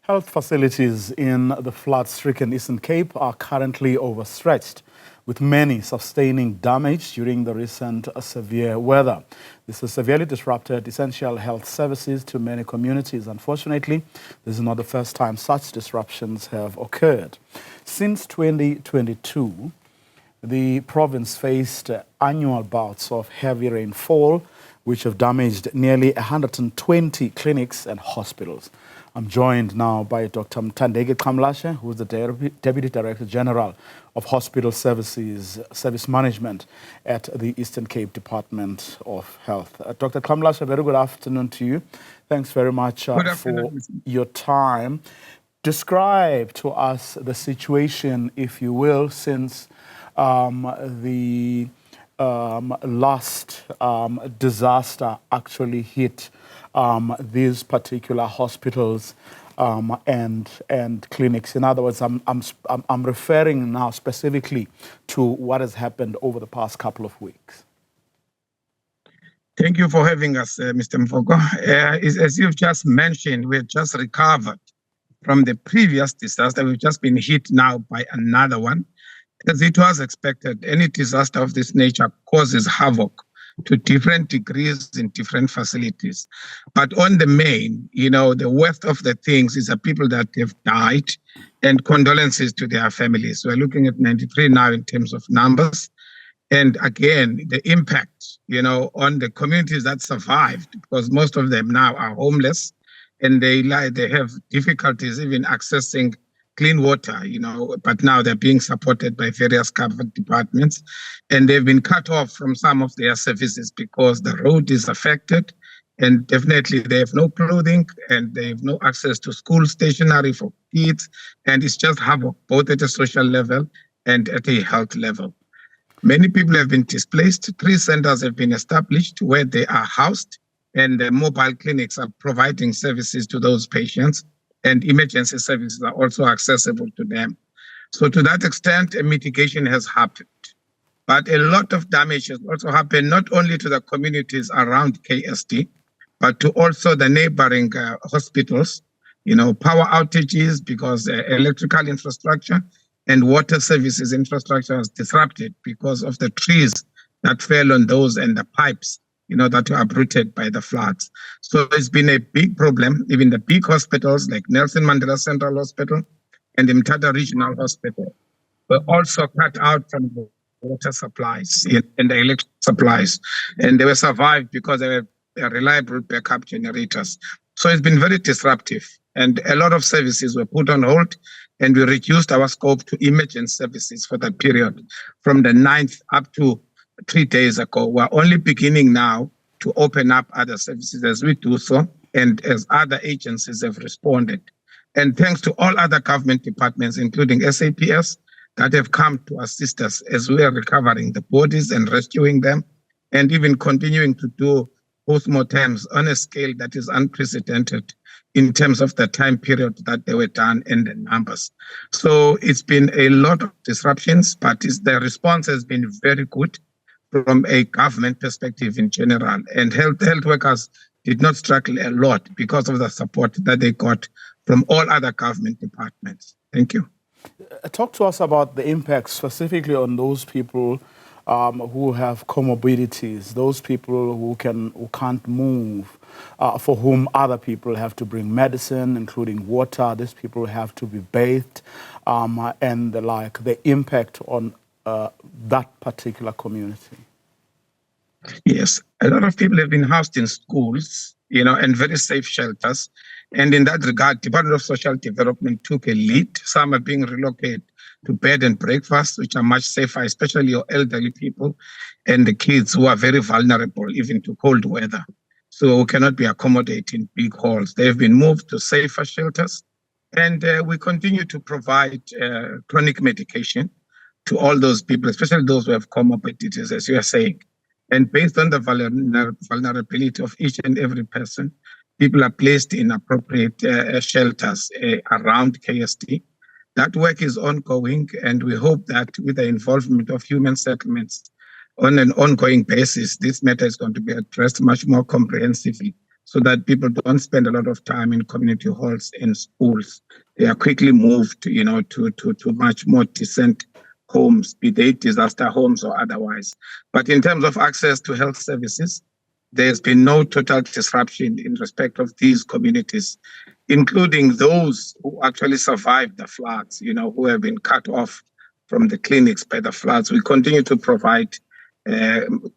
Health facilities in the flood-stricken Eastern Cape are currently overstretched, with many sustaining damage during the recent severe weather. This has severely disrupted essential health services to many communities. Unfortunately, this is not the first time such disruptions have occurred. Since 2022, the province faced annual bouts of heavy rainfall, which have damaged nearly 120 clinics and hospitals. I'm joined now by Dr. Mthandeki Xamlashe, who is the Deputy Director General of Hospital Service Management at the Eastern Cape Department of Health. Dr. Xamlashe, a very good afternoon to you. Thanks very much for your time. Describe to us the situation, if you will, since the last disaster actually hit these particular hospitals and clinics. In other words, I'm referring now specifically to what has happened over the past couple of weeks. Thank you for having us, Mr. Mvoko. As you've just mentioned, we've just recovered from the previous disaster. We've just been hit now by another one. As it was expected, any disaster of this nature causes havoc to different degrees in different facilities. But on the main, the worst of the things is the people that have died, and condolences to their families. We're looking at 93 now in terms of numbers. And again, the impact, on the communities that survived, because most of them now are homeless and they have difficulties even accessing clean water, but now they're being supported by various government departments, and they've been cut off from some of their services because the road is affected, and definitely they have no clothing and they have no access to school stationery for kids, and it's just havoc, both at a social level and at a health level. Many people have been displaced. 3 centers have been established where they are housed, and the mobile clinics are providing services to those patients, and emergency services are also accessible to them. So to that extent, a mitigation has happened. But a lot of damage has also happened, not only to the communities around KSD, but to also the neighboring hospitals, power outages because electrical infrastructure and water services infrastructure was disrupted because of the trees that fell on those and the pipes that were uprooted by the floods. So it's been a big problem. Even the big hospitals like Nelson Mandela Central Hospital and the Mthandeki Regional Hospital were also cut out from the water supplies and the electric supplies. And they were survived because they were reliable backup generators. So it's been very disruptive. And a lot of services were put on hold, and we reduced our scope to emergency services for that period from the 9th up to 3 days ago. We're only beginning now to open up other services as we do so, and as other agencies have responded. And thanks to all other government departments, including SAPS, that have come to assist us as we are recovering the bodies and rescuing them, and even continuing to do postmortems on a scale that is unprecedented in terms of the time period that they were done and the numbers. So it's been a lot of disruptions, but the response has been very good from a government perspective in general. And health workers did not struggle a lot because of the support that they got from all other government departments. Thank you. Talk to us about the impact specifically on those people who have comorbidities, those people who can't move, for whom other people have to bring medicine, including water. These people have to be bathed, and the impact on that particular community. Yes, a lot of people have been housed in schools, and very safe shelters. And in that regard, Department of Social Development took a lead. Some are being relocated to bed and breakfast, which are much safer, especially your elderly people and the kids who are very vulnerable even to cold weather. So we cannot be accommodated in big halls. They have been moved to safer shelters. And we continue to provide chronic medication to all those people, especially those who have comorbidities, as you are saying. And based on the vulnerability of each and every person, people are placed in appropriate shelters around KSD. That work is ongoing, and we hope that with the involvement of human settlements on an ongoing basis, this matter is going to be addressed much more comprehensively so that people don't spend a lot of time in community halls and schools. They are quickly moved, to much more decent homes, be they disaster homes or otherwise. But in terms of access to health services, there's been no total disruption in respect of these communities, including those who actually survived the floods, who have been cut off from the clinics by the floods. We continue to provide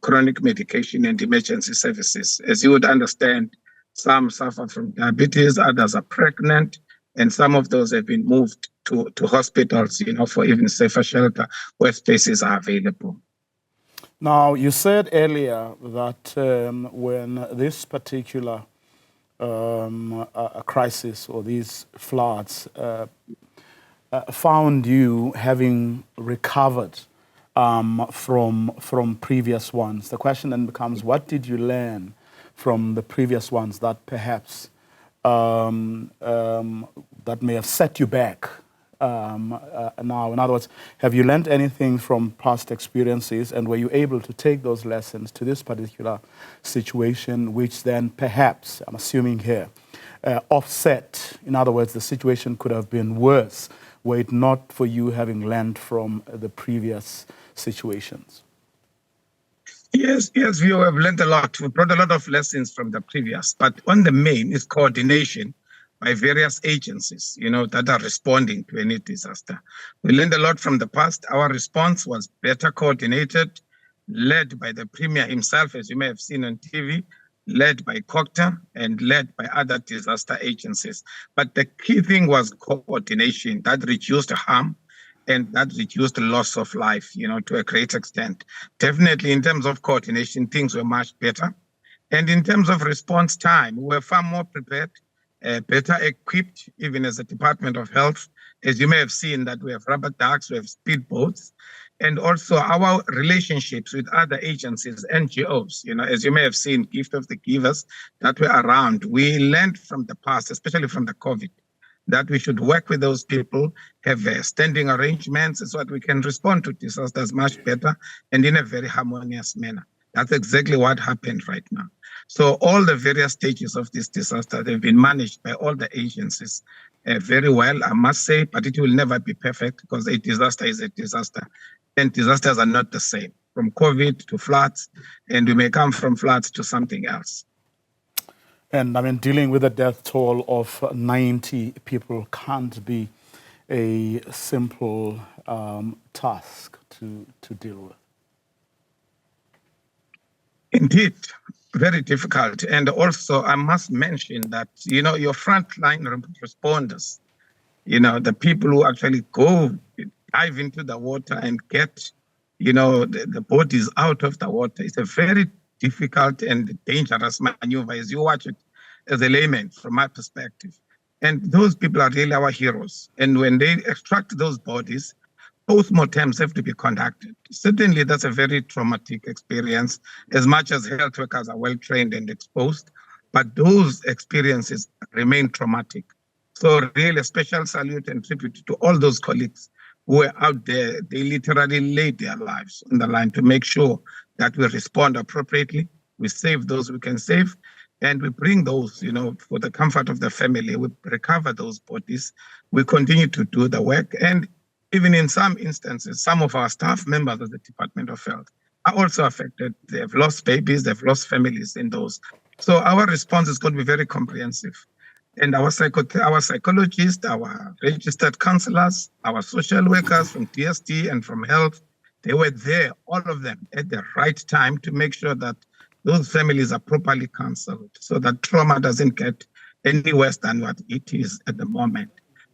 chronic medication and emergency services. As you would understand, some suffer from diabetes, others are pregnant, and some of those have been moved to hospitals, for even safer shelter where spaces are available. Now, you said earlier that when this particular crisis or these floods found you having recovered from previous ones, the question then becomes, what did you learn from the previous ones that perhaps that may have set you back now? In other words, have you learned anything from past experiences, and were you able to take those lessons to this particular situation, which then perhaps, I'm assuming here, offset? In other words, the situation could have been worse were it not for you having learned from the previous situations. Yes, we have learned a lot. We brought a lot of lessons from the previous, but on the main is coordination by various agencies, that are responding to any disaster. We learned a lot from the past. Our response was better coordinated, led by the Premier himself, as you may have seen on TV, led by COCTA, and led by other disaster agencies. But the key thing was coordination that reduced harm and that reduced the loss of life, to a great extent. Definitely in terms of coordination, things were much better. And in terms of response time, we were far more prepared, better equipped, even as a Department of Health. As you may have seen, that we have rubber ducks, we have speedboats, and also our relationships with other agencies, NGOs, as you may have seen, Gift of the Givers that were around. We learned from the past, especially from the COVID, that we should work with those people, have standing arrangements so that we can respond to disasters much better and in a very harmonious manner. That's exactly what happened right now. So all the various stages of this disaster, they've been managed by all the agencies very well, I must say, but it will never be perfect because a disaster is a disaster. And disasters are not the same, from COVID to floods, and we may come from floods to something else. And I mean, dealing with a death toll of 90 people can't be a simple task to deal with. Indeed, very difficult. And also, I must mention that, your frontline responders, the people who actually dive into the water and get, the bodies out of the water, it's a very difficult and dangerous maneuver as you watch it as a layman from my perspective. And those people are really our heroes. And when they extract those bodies, postmortems have to be conducted. Certainly, that's a very traumatic experience, as much as health workers are well trained and exposed, but those experiences remain traumatic. So really a special salute and tribute to all those colleagues who were out there. They literally laid their lives on the line to make sure that we respond appropriately, we save those we can save, and we bring those, for the comfort of the family, we recover those bodies. We continue to do the work. And even in some instances, some of our staff members of the Department of Health are also affected. They have lost babies, they've lost families in those. So our response is going to be very comprehensive. And our psychologists, our registered counselors, our social workers from DST and from health, they were there, all of them, at the right time to make sure that those families are properly counseled so that trauma doesn't get any worse than what it is at the moment.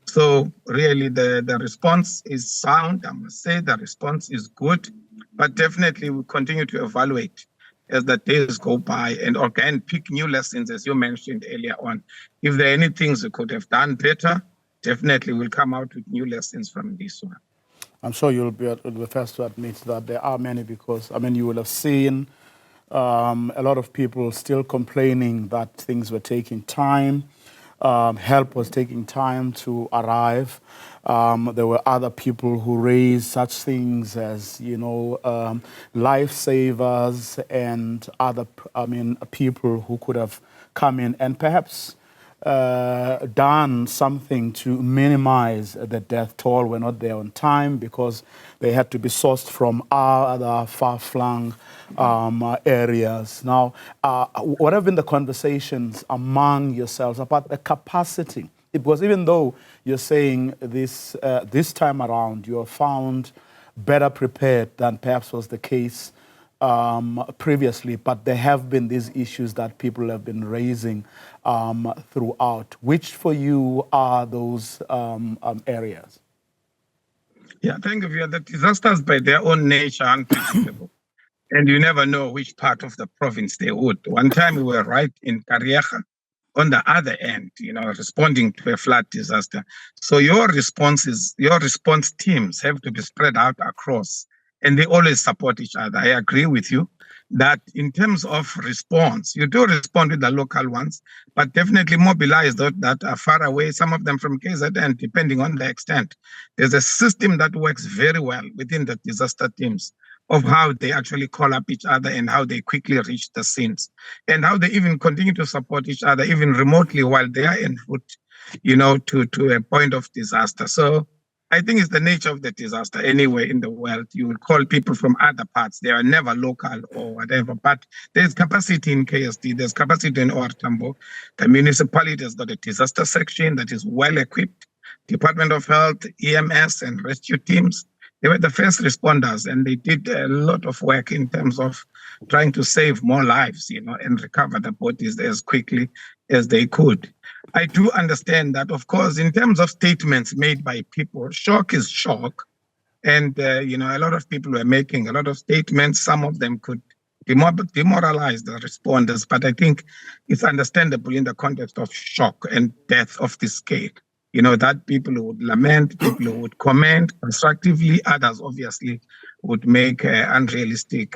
So really the response is sound, I must say, the response is good, but definitely we continue to evaluate as the days go by and again pick new lessons, as you mentioned earlier on. If there are any things we could have done better, definitely we'll come out with new lessons from this one. I'm sure you'll be the first to admit that there are many, because, I mean, you will have seen a lot of people still complaining that things were taking time. Help was taking time to arrive. There were other people who raised such things as, lifesavers and other, people who could have come in and perhaps done something to minimize the death toll. Were not there on time because they had to be sourced from other far-flung areas. Now, what have been the conversations among yourselves about the capacity? Because even though you're saying this time around, you are found better prepared than perhaps was the case previously, but there have been these issues that people have been raising throughout. Which for you are those areas? Yeah, thank you. The disasters by their own nature are unpredictable. And you never know which part of the province they would. One time we were right in Kariega, on the other end, responding to a flood disaster. So your response teams have to be spread out across, and they always support each other. I agree with you that in terms of response, you do respond with the local ones, but definitely mobilize those that are far away, some of them from KZN, depending on the extent. There's a system that works very well within the disaster teams of how they actually call up each other and how they quickly reach the scenes and how they even continue to support each other, even remotely while they are en route, to a point of disaster. So I think it's the nature of the disaster anywhere in the world. You will call people from other parts. They are never local or whatever, but there's capacity in KSD. There's capacity in Tambo. The municipality has got a disaster section that is well equipped. Department of Health, EMS, and rescue teams. They were the first responders, and they did a lot of work in terms of trying to save more lives, and recover the bodies as quickly as they could. I do understand that, of course, in terms of statements made by people, shock is shock. And, a lot of people were making a lot of statements. Some of them could demoralize the responders, but I think it's understandable in the context of shock and death of this scale. That people would lament, people would comment constructively, others obviously would make unrealistic,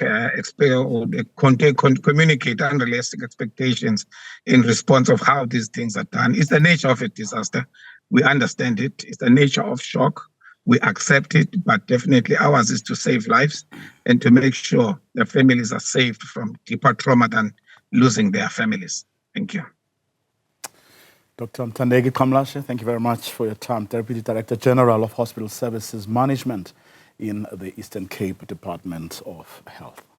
communicate unrealistic expectations in response of how these things are done. It's the nature of a disaster. We understand it. It's the nature of shock. We accept it, but definitely ours is to save lives and to make sure the families are saved from deeper trauma than losing their families. Thank you. Dr. Mthandeki Xamlashe, thank you very much for your time. Deputy Director General of Hospital Services Management in the Eastern Cape Department of Health.